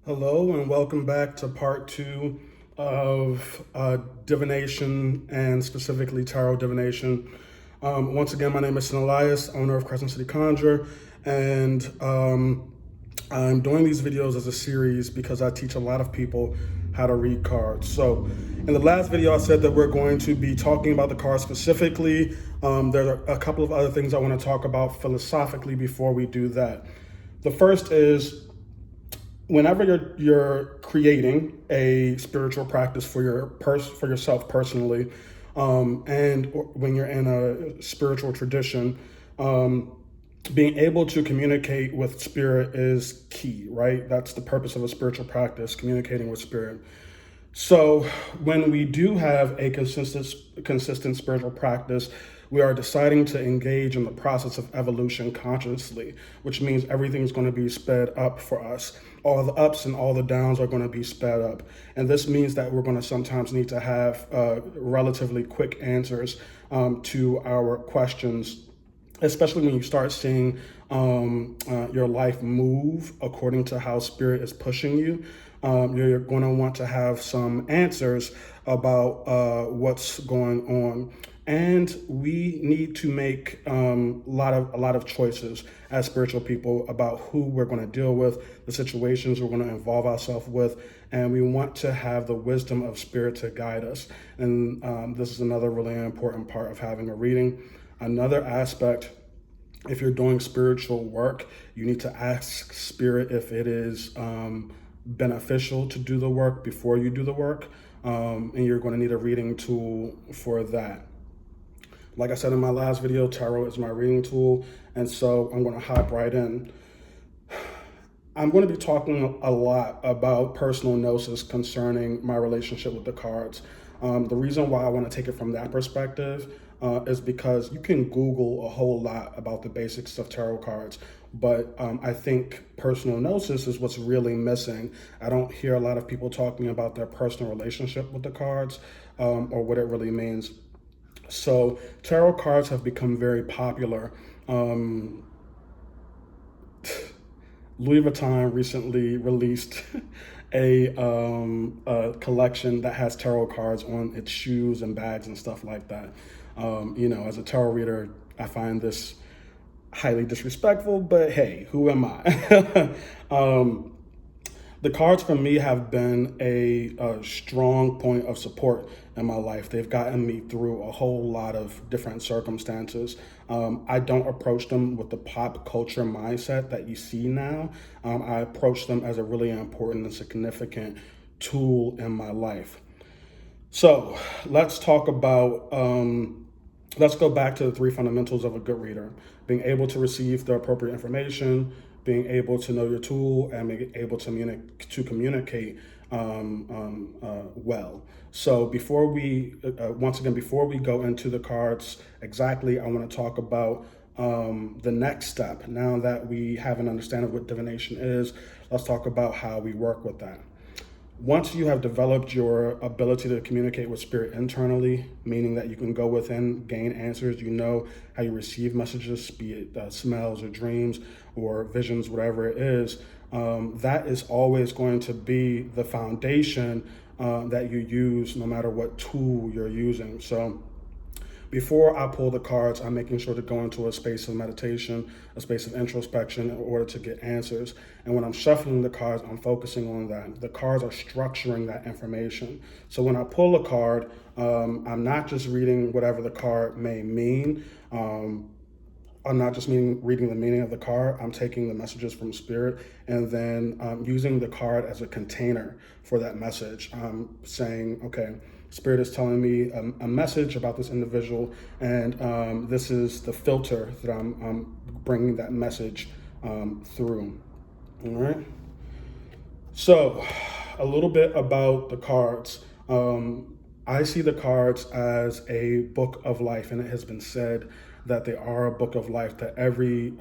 Hello and welcome back to part two of divination and specifically tarot divination. Once again, my name is Sin Elias, owner of Crescent City Conjure, and I'm doing these videos as a series because I teach a lot of people how to read cards. So in the last video, I said that we're going to be talking about the cards specifically. There are a couple of other things I want to talk about philosophically before we do that. The first is whenever you're creating a spiritual practice for yourself personally, and when you're in a spiritual tradition, being able to communicate with spirit is key, right? That's the purpose of a spiritual practice, communicating with spirit. So when we do have a consistent spiritual practice, we are deciding to engage in the process of evolution consciously, which means everything's going to be sped up for us. All the ups and all the downs are going to be sped up. And this means that we're going to sometimes need to have relatively quick answers to our questions, especially when you start seeing your life move according to how spirit is pushing you. You're going to want to have some answers about what's going on. And we need to make a lot of choices as spiritual people about who we're going to deal with, the situations we're going to involve ourselves with, and we want to have the wisdom of spirit to guide us. And this is another really important part of having a reading. Another aspect, if you're doing spiritual work, you need to ask spirit if it is beneficial to do the work before you do the work, and you're going to need a reading tool for that. Like I said in my last video, tarot is my reading tool, and so I'm going to hop right in. I'm going to be talking a lot about personal gnosis concerning my relationship with the cards. The reason why I want to take it from that perspective is because you can Google a whole lot about the basics of tarot cards, but I think personal gnosis is what's really missing. I don't hear a lot of people talking about their personal relationship with the cards or what it really means. So tarot cards have become very popular. Louis Vuitton recently released a collection that has tarot cards on its shoes and bags and stuff like that. As a tarot reader, I find this highly disrespectful, but hey, who am I? The cards for me have been a strong point of support in my life. They've gotten me through a whole lot of different circumstances. I don't approach them with the pop culture mindset that you see now. I approach them as a really important and significant tool in my life. So let's talk about, let's go back to the three fundamentals of a good reader: being able to receive the appropriate information, being able to know your tool, and being able to communicate well. So before we, before we go into the cards exactly, I want to talk about the next step. Now that we have an understanding of what divination is, let's talk about how we work with that. Once you have developed your ability to communicate with spirit internally, meaning that you can go within, gain answers, you know how you receive messages, be it smells or dreams or visions, whatever it is, that is always going to be the foundation that you use no matter what tool you're using. So before I pull the cards, I'm making sure to go into a space of meditation, a space of introspection in order to get answers. And when I'm shuffling the cards, I'm focusing on that. The cards are structuring that information. So when I pull a card, I'm not just reading whatever the card may mean. I'm not just reading the meaning of the card. I'm taking the messages from spirit and then using the card as a container for that message. I'm saying, okay, spirit is telling me a message about this individual, and this is the filter that I'm bringing that message through. All right. So a little bit about the cards. I see the cards as a book of life, and it has been said that they are a book of life, that every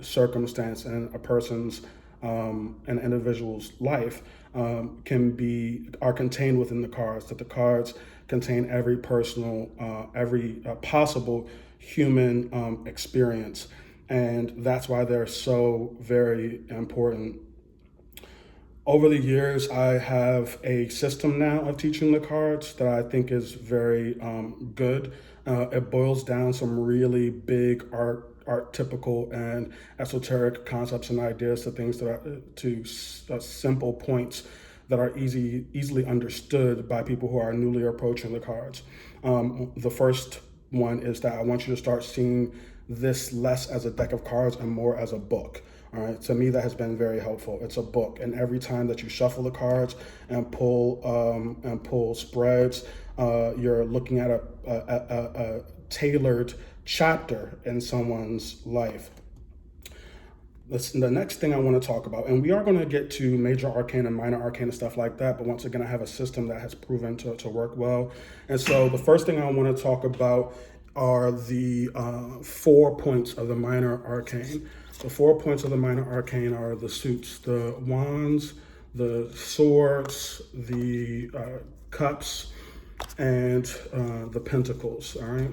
circumstance in a person's, an individual's life are contained within the cards, that the cards contain every possible human experience. And that's why they're so very important. Over the years, I have a system now of teaching the cards that I think is very good. It boils down some really big art typical and esoteric concepts and ideas to things that are simple points that are easily understood by people who are newly approaching the cards. The first one is that I want you to start seeing this less as a deck of cards and more as a book. All right, to me that has been very helpful. It's a book, and every time that you shuffle the cards and pull spreads, you're looking at a tailored chapter in someone's life. The next thing I want to talk about, and we are going to get to major arcana, minor arcana, stuff like that, but once again, I have a system that has proven to work well. And so the first thing I want to talk about are the 4 points of the minor arcane. The 4 points of the minor arcane are the suits, the wands, the swords, the cups, and the pentacles, all right?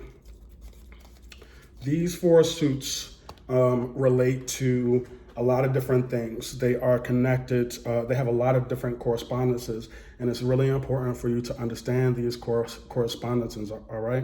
These 4 suits relate to a lot of different things. They are connected, they have a lot of different correspondences, and it's really important for you to understand these correspondences, all right?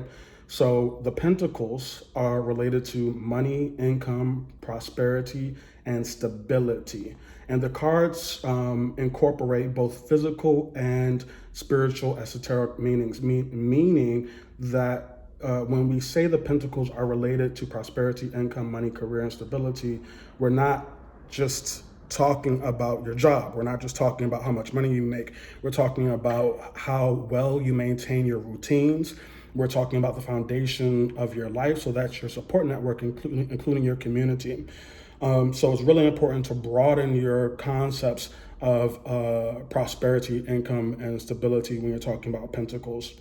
So the pentacles are related to money, income, prosperity, and stability. And the cards incorporate both physical and spiritual esoteric meanings, meaning that when we say the pentacles are related to prosperity, income, money, career, and stability, we're not just talking about your job. We're not just talking about how much money you make. We're talking about how well you maintain your routines. We're talking about the foundation of your life, so that's your support network, including your community. So it's really important to broaden your concepts of prosperity, income, and stability when you're talking about pentacles.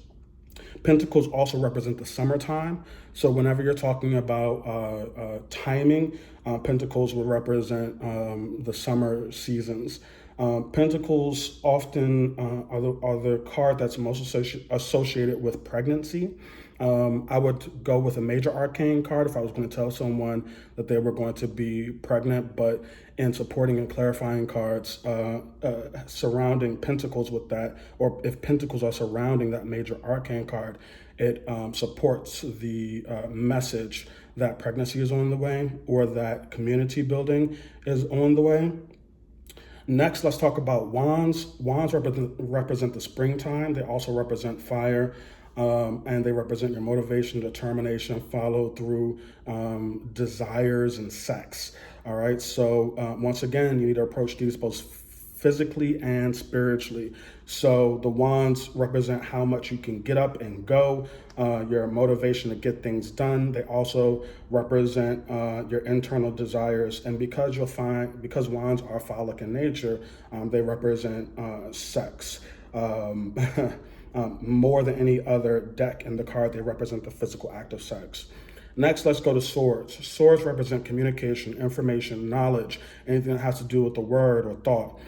Pentacles also represent the summertime. So whenever you're talking about timing, pentacles will represent the summer seasons. Pentacles often are the card that's most associated with pregnancy. I would go with a major arcane card if I was going to tell someone that they were going to be pregnant, but in supporting and clarifying cards surrounding pentacles with that, or if pentacles are surrounding that major arcane card, it supports the message that pregnancy is on the way or that community building is on the way. Next, let's talk about wands. Wands represent the springtime. They also represent fire, and they represent your motivation, determination, follow through, desires, and sex. All right, so once again, you need to approach these both physically and spiritually. So the wands represent how much you can get up and go, your motivation to get things done. They also represent your internal desires, and because wands are phallic in nature, they represent sex. More than any other deck in the card, they represent the physical act of sex. Next, let's go to swords. Swords represent communication, information, knowledge, anything that has to do with the word or thought.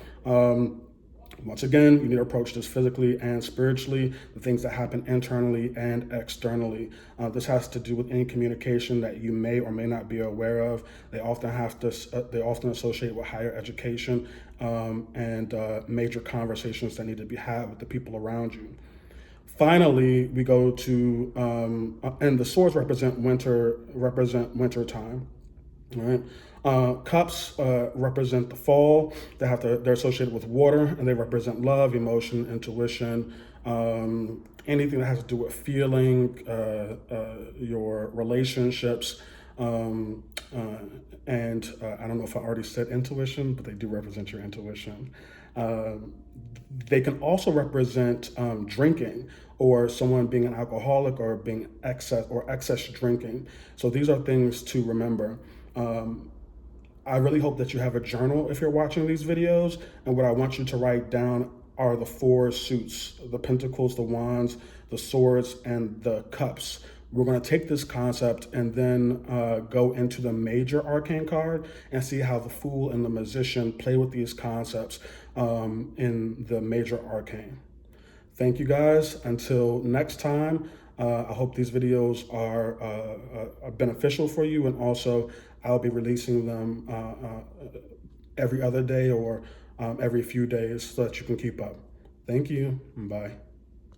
Once again, you need to approach this physically and spiritually, the things that happen internally and externally. This has to do with any communication that you may or may not be aware of. They often associate with higher education and major conversations that need to be had with the people around you. Finally, we go to, and the swords represent winter time. All right. Cups represent the fall. They're associated with water, and they represent love, emotion, intuition, anything that has to do with feeling, your relationships, and I don't know if I already said intuition, but they do represent your intuition. They can also represent drinking, or someone being an alcoholic, or being excess drinking. So these are things to remember. I really hope that you have a journal if you're watching these videos, and what I want you to write down are the 4 suits: the pentacles, the wands, the swords, and the cups. We're going to take this concept and then go into the major arcane card and see how the Fool and the Magician play with these concepts in the major arcane. Thank you guys. Until next time, I hope these videos are beneficial for you, and also I'll be releasing them every other day or every few days so that you can keep up. Thank you. Bye.